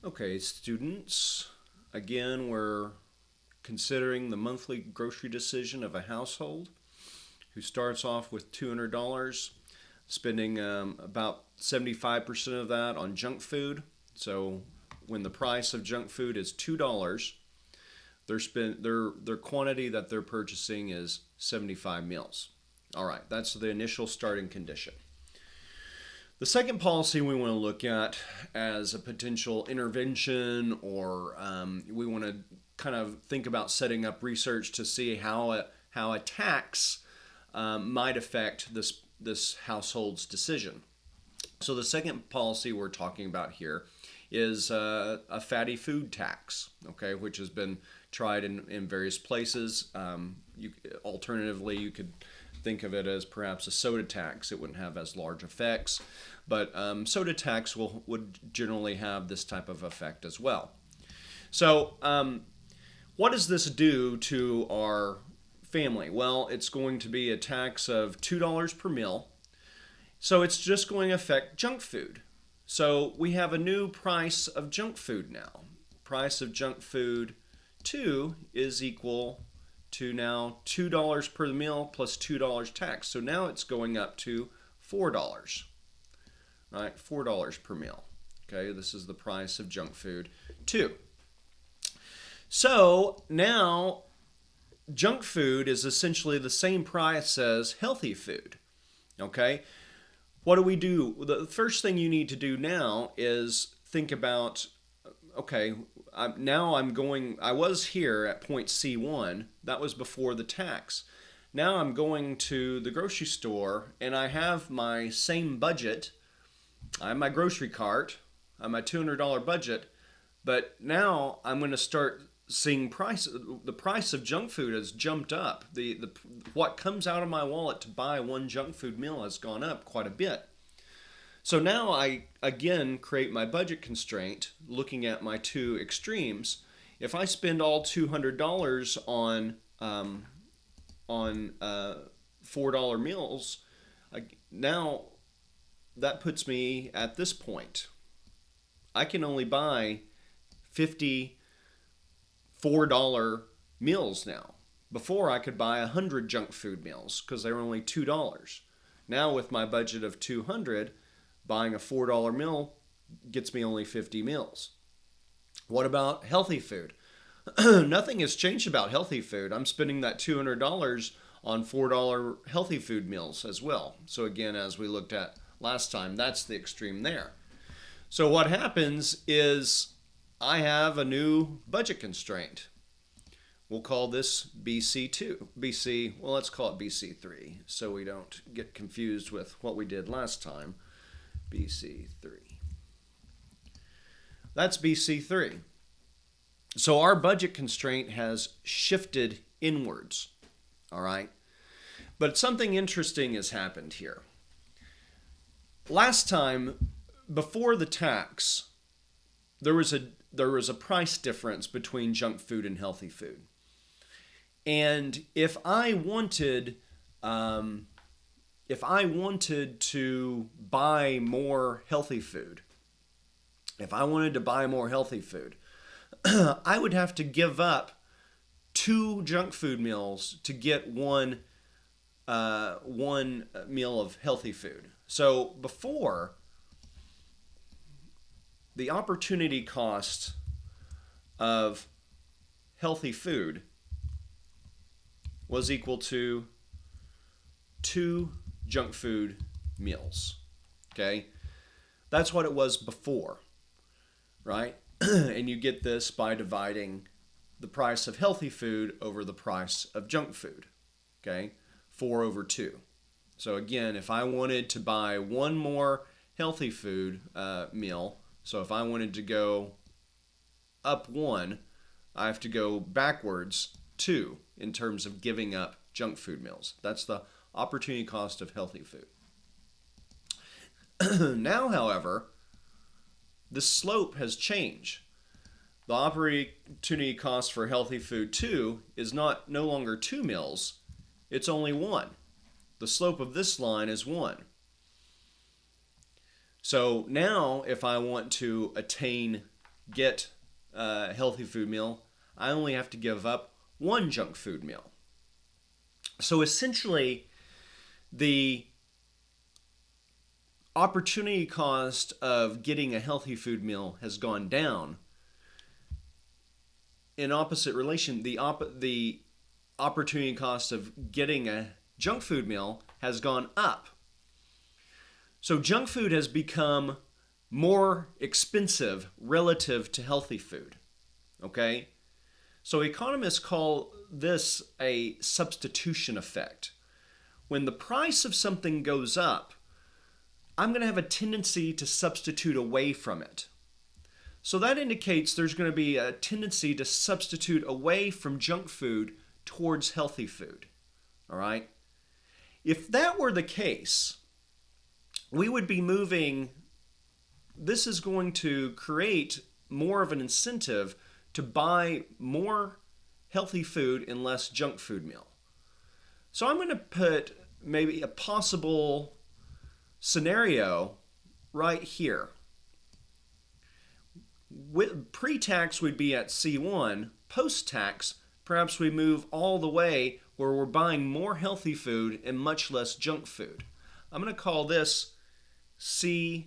Okay, students, again, we're considering the monthly grocery decision of a household who starts off with $200, spending about 75% of that on junk food. So when the price of junk food is $2, their quantity that they're purchasing is 75 meals. All right, that's the initial starting condition. The second policy we want to look at as a potential intervention, or we want to kind of think about setting up research to see how a tax might affect this household's decision. So the second policy we're talking about here is a fatty food tax, okay, which has been tried in various places. Alternatively, you could think of it as perhaps a soda tax. It wouldn't have as large effects, but soda tax would generally have this type of effect as well. So what does this do to our family? Well, it's going to be a tax of $2 per meal. So it's just going to affect junk food. So we have a new price of junk food now. Price of junk food 2 is equal to now $2 per meal plus $2 tax. So now it's going up to $4. Right? $4 per meal. Okay, this is the price of junk food 2. So now junk food is essentially the same price as healthy food. Okay? What do we do? The first thing you need to do now is think about, okay, I was here at point C1. That was before the tax. Now I'm going to the grocery store and I have my same budget. I have my grocery cart. I have my $200 budget. But now I'm going to start seeing the price of junk food has jumped up. What comes out of my wallet to buy one junk food meal has gone up quite a bit. So now I again create my budget constraint looking at my two extremes. If I spend all $200 on $4 meals, now that puts me at this point. I can only buy 50 $4 meals now. Before I could buy 100 junk food meals because they were only $2. Now with my budget of $200, buying a $4 meal gets me only 50 meals. What about healthy food? Nothing has changed about healthy food. I'm spending that $200 on $4 healthy food meals as well. So again, as we looked at last time, that's the extreme there. So what happens is I have a new budget constraint. We'll call this BC2. Well, let's call it BC3 so we don't get confused with what we did last time. BC3. That's BC3. So our budget constraint has shifted inwards. All right? But something interesting has happened here. Last time, before the tax, there was a price difference between junk food and healthy food. And if I wanted to buy more healthy food, I would have to give up 2 junk food meals to get one meal of healthy food. So before, the opportunity cost of healthy food was equal to 2 junk food meals. Okay? That's what it was before, right? And you get this by dividing the price of healthy food over the price of junk food. Okay? 4 over 2. So again, if I wanted to buy one more healthy food meal, so if I wanted to go up 1, I have to go backwards 2 in terms of giving up junk food meals. That's the opportunity cost of healthy food. Now, however, the slope has changed. The opportunity cost for healthy food 2 is no longer 2 meals, it's only 1. The slope of this line is 1. So now if I want to attain get a healthy food meal, I only have to give up one junk food meal. So essentially, the opportunity cost of getting a healthy food meal has gone down. In opposite relation, the opportunity cost of getting a junk food meal has gone up. So junk food has become more expensive relative to healthy food. Okay? So economists call this a substitution effect. When the price of something goes up, I'm going to have a tendency to substitute away from it. So that indicates there's going to be a tendency to substitute away from junk food towards healthy food. All right? If that were the case, we would be moving. This is going to create more of an incentive to buy more healthy food and less junk food meal. So I'm going to put maybe a possible scenario right here. Pre-tax would be at C1. Post-tax, perhaps we move all the way where we're buying more healthy food and much less junk food. I'm going to call this C3A.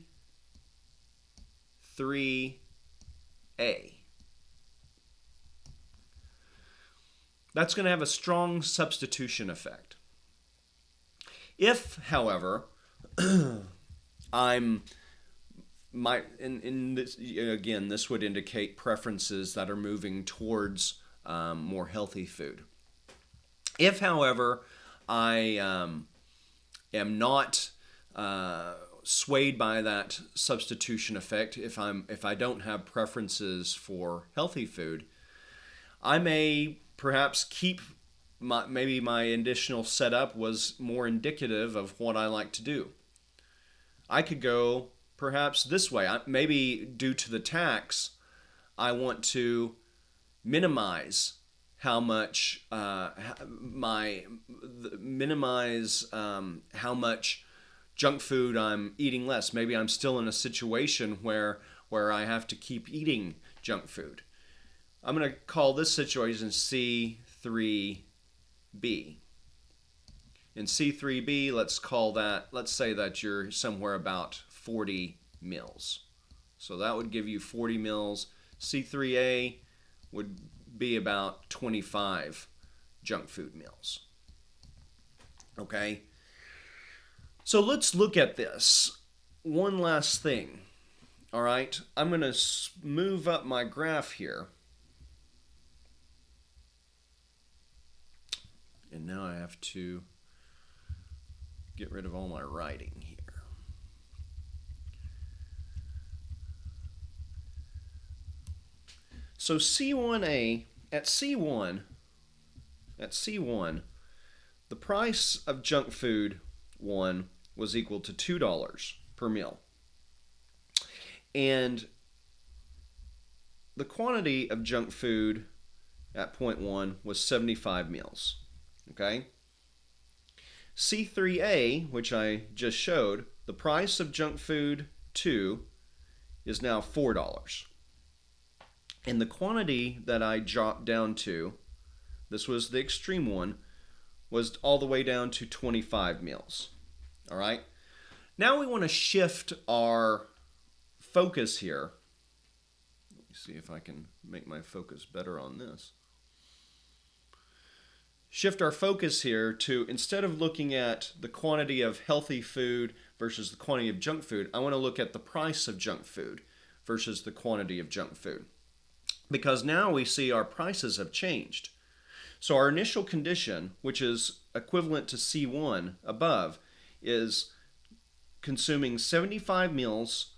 That's going to have a strong substitution effect. If, however, in this, again, this would indicate preferences that are moving towards more healthy food. If, however, I am not swayed by that substitution effect, if I don't have preferences for healthy food, I may perhaps keep maybe my additional setup was more indicative of what I like to do. I could go perhaps this way. Maybe due to the tax, I want to minimize how much how much junk food I'm eating less. Maybe I'm still in a situation where I have to keep eating junk food. I'm going to call this situation C3B. In C3B, let's say that you're somewhere about 40 meals. So that would give you 40 meals. C3A would be about 25 junk food meals. Okay? So let's look at this. One last thing. All right? I'm going to move up my graph here. And now I have to get rid of all my writing here. So C1A, at C1, the price of junk food, one, was equal to $2 per meal. And the quantity of junk food at point 1 was 75 meals. Okay? C3A, which I just showed, the price of junk food 2 is now $4. And the quantity that I dropped down to, this was the extreme one, was all the way down to 25 meals. All right? Now we want to shift our focus here. Let me see if I can make my focus better on this. Shift our focus here to, instead of looking at the quantity of healthy food versus the quantity of junk food, I want to look at the price of junk food versus the quantity of junk food. Because now we see our prices have changed. So our initial condition, which is equivalent to C1 above, is consuming 75 meals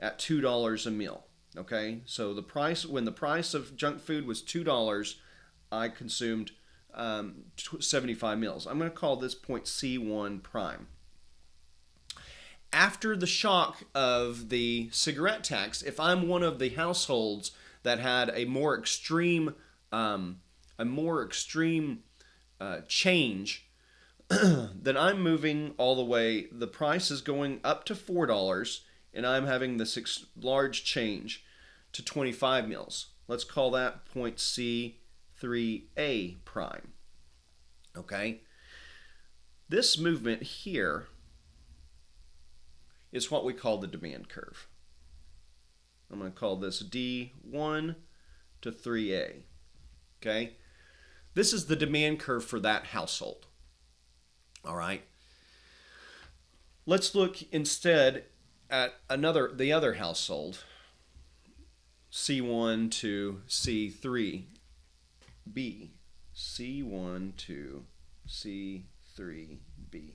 at $2 a meal. Okay? So the price, when the price of junk food was $2, I consumed 75 meals. I'm going to call this point C1 prime. After the shock of the cigarette tax, if I'm one of the households that had a more extreme change, then I'm moving all the way. The price is going up to $4, and I'm having this large change. to 25 meals. Let's call that point C3A prime. Okay? This movement here is what we call the demand curve. I'm going to call this D1 to 3A. Okay? This is the demand curve for that household. All right? Let's look instead at the other household, C1 to C3B. C1 to C3B.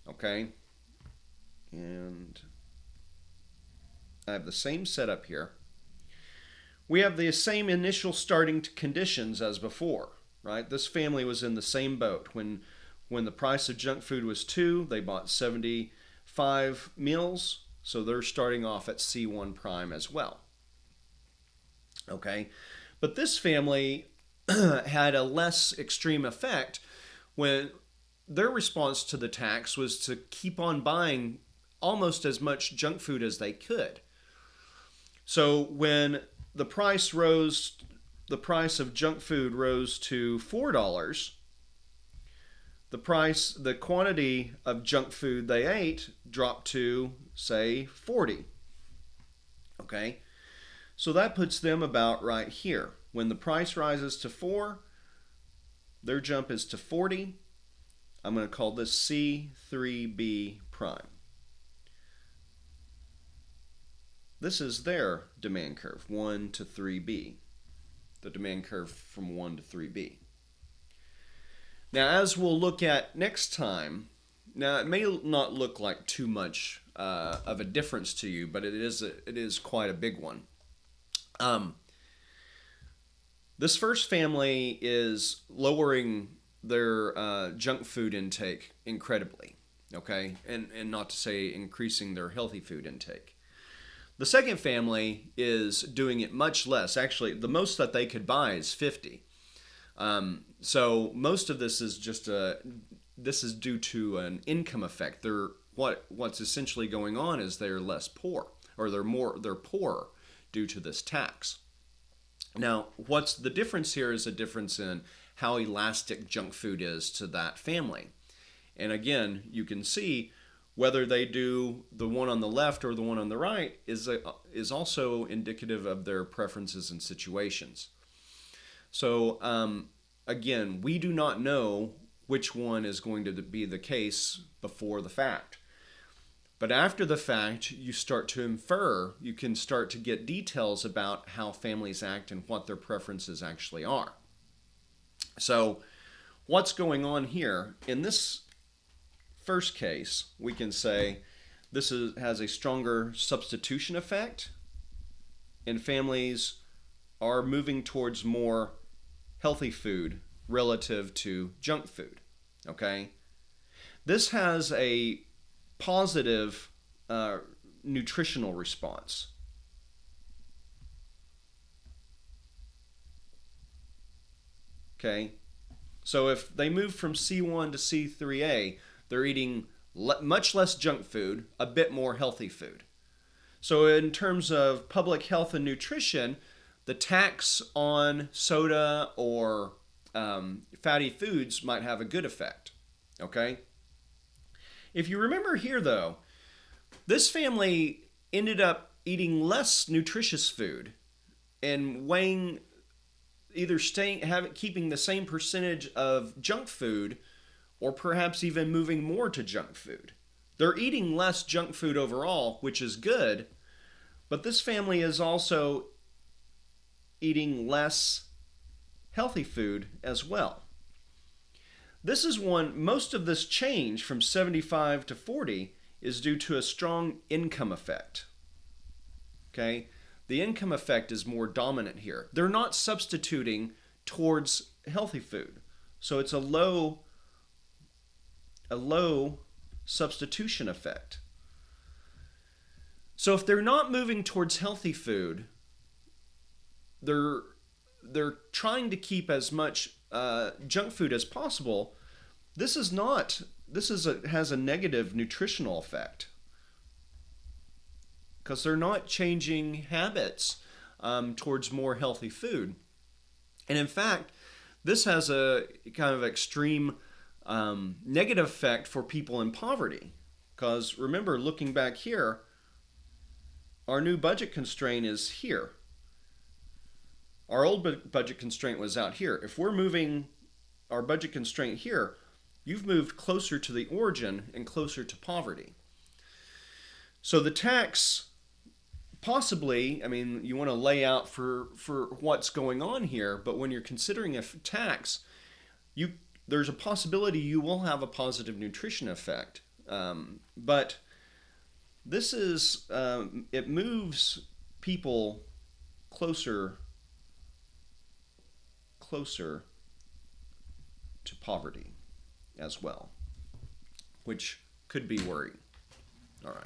Okay? And I have the same setup here. We have the same initial starting conditions as before, right? This family was in the same boat. When the price of junk food was 2, they bought 75 meals, so they're starting off at C1 prime as well. Okay? But this family had a less extreme effect when their response to the tax was to keep on buying almost as much junk food as they could. So when the price of junk food rose to $4, the quantity of junk food they ate dropped to, say, 40. Okay? So that puts them about right here. When the price rises to 4, their jump is to 40. I'm going to call this C3B prime. This is their demand curve, 1 to 3B. The demand curve from 1 to 3B. Now, as we'll look at next time, now it may not look like too much of a difference to you, but it is quite a big one. This first family is lowering their junk food intake incredibly, okay? And not to say increasing their healthy food intake. The second family is doing it much less. Actually, the most that they could buy is 50. So most of this is this is due to an income effect. What's essentially going on is they're less poor, or they're poorer due to this tax. Now, what's the difference here is a difference in how elastic junk food is to that family. And again, you can see whether they do the one on the left or the one on the right is also indicative of their preferences and situations. So again, we do not know which one is going to be the case before the fact. But after the fact, you start to infer, you can start to get details about how families act and what their preferences actually are. So what's going on here? In this first case, we can say this has a stronger substitution effect, and families are moving towards more healthy food relative to junk food. Okay? This has a positive nutritional response. Okay? So if they move from C1 to C3A, they're eating much less junk food, a bit more healthy food. So in terms of public health and nutrition, the tax on soda or fatty foods might have a good effect. Okay? If you remember here, though, this family ended up eating less nutritious food and keeping the same percentage of junk food, or perhaps even moving more to junk food. They're eating less junk food overall, which is good, but this family is also eating less healthy food as well. This is most of this change from 75 to 40 is due to a strong income effect. Okay? The income effect is more dominant here. They're not substituting towards healthy food. So it's a low substitution effect. So if they're not moving towards healthy food, they're trying to keep as much junk food as possible. This has a negative nutritional effect, because they're not changing habits towards more healthy food. And in fact, this has a kind of extreme negative effect for people in poverty. Because remember, looking back here, our new budget constraint is here. Our old budget constraint was out here. If we're moving our budget constraint here, you've moved closer to the origin and closer to poverty. So the tax, possibly, I mean, you want to lay out for what's going on here, but when you're considering a tax, there's a possibility you will have a positive nutrition effect. But this is, it moves people closer to poverty as well, which could be worrying. All right.